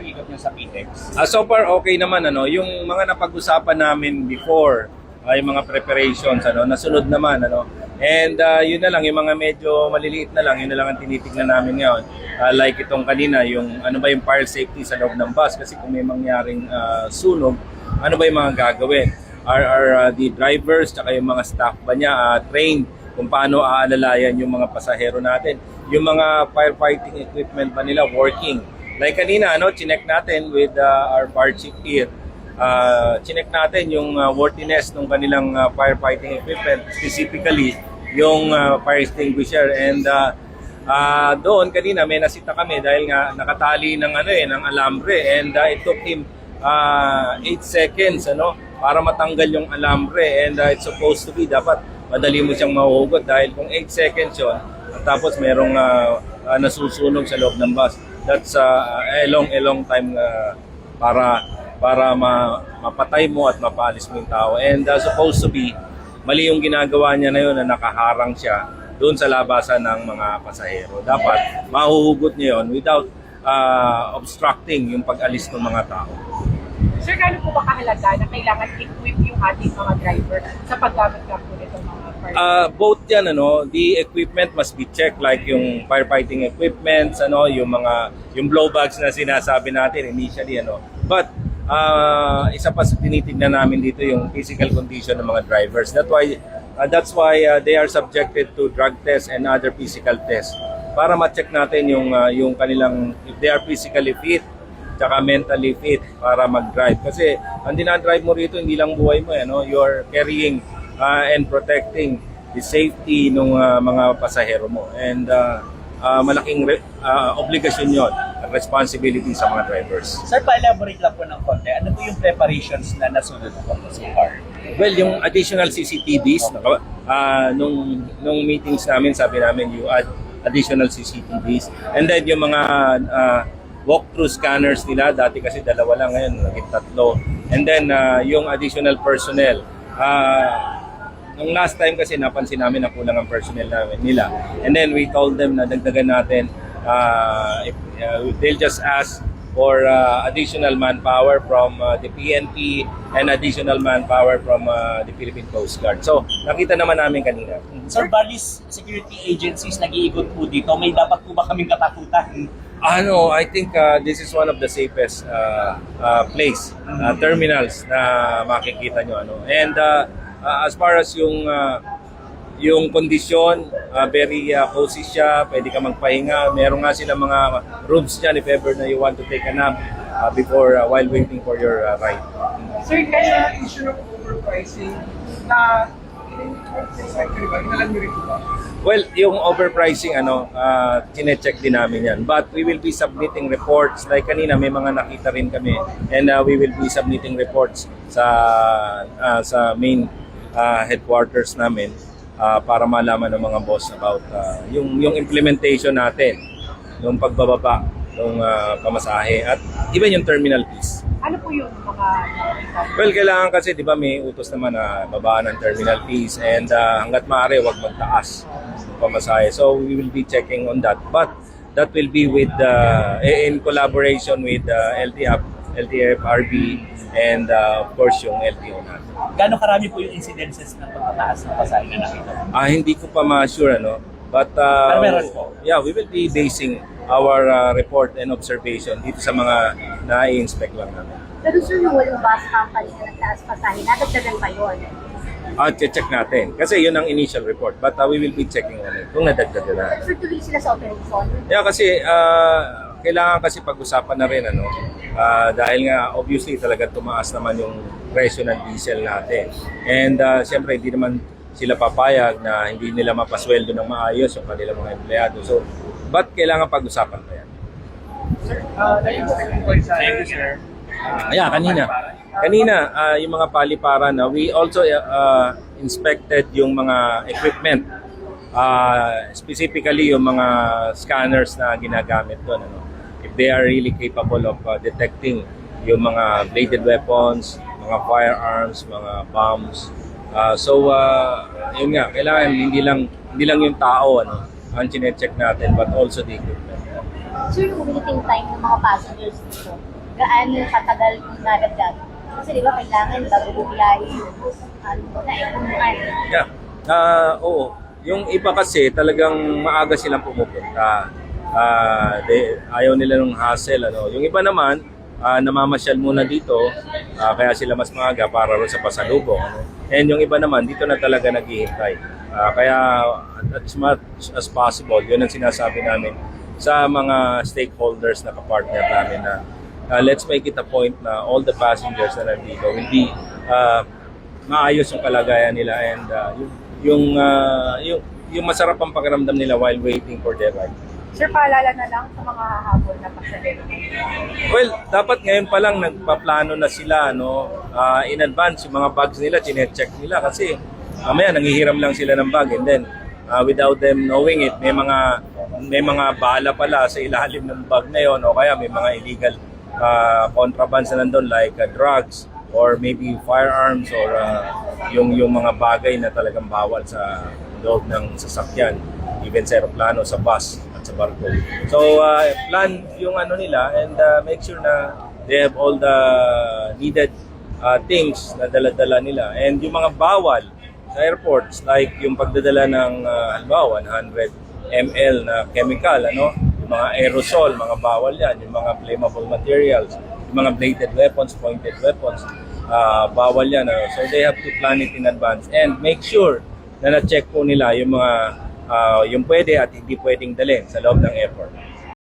ikot niyo sa PTEX? So far okay naman ano, yung mga napag-usapan namin before ay mga preparations ano, nasunod naman ano. And yun na lang yung mga medyo maliliit na lang, yun na lang ang tinitingnan namin ngayon. Like itong kanina, yung ano ba yung fire safety sa loob ng bus kasi kung may mangyaring sunog, ano ba yung mga gagawin? Are the drivers tsaka yung mga staff ba niya trained kung paano aalalayan yung mga pasahero natin? Yung mga firefighting equipment ba nila working? Like kanina, ano, chinek natin with our fire chief here. Chinek natin yung worthiness ng kanilang firefighting equipment, specifically yung fire extinguisher. And doon kanina may nasita kami dahil nga nakatali ng ng alambre, and it took him 8 seconds para matanggal yung alambre, and it's supposed to be dapat madali mo siyang mahuhugot dahil kung 8 seconds yun tapos merong nasusunog sa loob ng bus, that's a long time para mapatay mo at mapaalis mo yung tao. And supposed to be mali yung ginagawa niya na yun na nakaharang siya doon sa labasan ng mga pasahero. Dapat mahuhugot niya yun without obstructing yung pag-alis ng mga tao. Sir, gaano po ba kahalaga na kailangan equip yung ating mga driver sa paggamit ka po nitong mga fire? Both yan, the equipment must be checked, like yung firefighting equipment, yung blow bags na sinasabi natin initially, But isa pa sa tinitingnan namin dito yung physical condition ng mga drivers. That's why they are subjected to drug tests and other physical tests para ma-check natin yung kanilang, if they are physically fit tsaka mentally fit para mag-drive. Kasi ang dinadrive mo rito hindi lang buhay mo, you're carrying and protecting the safety ng mga pasahero mo. And malaking obligasyon yon at responsibility sa mga drivers. Sir, pa-elaborate lang po ng konti. Ano po yung preparations na nasunod po so far? Well, yung additional CCTVs, nung meetings namin, sabi namin you add additional CCTVs. And then yung mga walk-through scanners nila, dati kasi 2 lang, ngayon naging 3. And then yung additional personnel. Nung last time kasi napansin namin na kulang ang personnel nila. And then we told them na dagdagan natin, if they'll just ask for additional manpower from the PNP and additional manpower from the Philippine Coast Guard. So nakita naman namin kanina. Sir, various security agencies nag-iikot po dito. May dapat po ba kaming katakutan? I think this is one of the safest terminals na makikita nyo. And as far as yung kondisyon, very cozy siya, pwede ka magpahinga. Meron nga sila mga rooms dyan if ever na you want to take a nap while waiting for your ride. Sir, kaya issue ng overpricing na inalam nyo rin ba? Well, yung overpricing, chine-check din namin yan. But we will be submitting reports. Like kanina, may mga nakita rin kami. And we will be submitting reports sa main headquarters namin para malaman ng mga boss about yung implementation natin, yung pagbababa ng pamasahe at even yung terminal fees. Ano po yung mga Well, kailangan kasi, di ba, may utos naman na babaan ng terminal fees, and hanggat maaari, wag magtaas ng pamasahe. So we will be checking on that. But that will be with in collaboration with LTFRB and of course yung LTO natin. Gaano karami po yung incidences ng pagtataas ng pasahe na nakita? Hindi ko pa ma-sure, But meron po? yeah, we will be basing our report and observation dito sa mga na-i-inspect lang namin. Pero sir, yung walang bus company na nagtaas pasahe, nadagdagan pa yun? Check natin. Kasi yun ang initial report. But we will be checking on it kung nadagdagan na. Sir, tuloy sila sa operation? Yeah, kasi kailangan kasi pag-usapan na rin, dahil nga obviously talaga tumaas naman yung presyo ng diesel natin. And siyempre hindi naman sila papayag na hindi nila mapasweldo ng maayos yung kanilang mga empleyado. So, but kailangan pag-usapan pa yan. Sir, na-expect mo ba sa Thank you, sir. Kanina, yung mga paliparan, we also inspected yung mga equipment, specifically yung mga scanners na ginagamit doon. If they are really capable of detecting yung mga bladed weapons, mga firearms, mga bombs. Yun nga, kailangan hindi lang yung tao ang chine-check natin, but also the equipment. Sir, yung waiting time ng mga passengers dito, gaano katagal yung nadagdag? Kasi di ba kailangan bago bumiyahe, naikunuan. Yeah. Oo. Yung iba kasi talagang maaga silang pumupunta. Ayaw nila ng hassle. Ano. Yung iba naman, namamasyal muna dito, kaya sila mas maaga para rin sa pasalubong. Ano. And yung iba naman, dito na talaga naghihintay. Kaya as much as possible, yun ang sinasabi namin sa mga stakeholders na kapartner namin na let's make it a point na all the passengers na nandito will be maayos yung kalagayan nila and yung masarap ang pakiramdam nila while waiting for their ride. Sir, paalala na lang sa mga hahabol na pasahero. Well, dapat ngayon pa lang nagpaplano na sila no, in advance yung mga bags nila, chine-check nila kasi mamaya nanghihiram lang sila ng bag and then without them knowing it, may mga bala pala sa ilalim ng bag na yon o kaya may mga illegal contrabands na nandun like drugs or maybe firearms or yung mga bagay na talagang bawal sa loob ng sasakyan, even sa aeroplano, sa bus at sa barko. So plan yung ano nila and make sure na they have all the needed things na dala-dala nila. And yung mga bawal sa airports like yung pagdadala ng halimbawa 100 ml na chemical, ano, yung mga aerosol, mga bawal yan, yung mga flammable materials, yung mga bladed weapons, pointed weapons, bawal yan. So they have to plan it in advance and make sure na na-check po nila yung mga yung pwede at hindi pwedeng dalhin sa loob ng airport.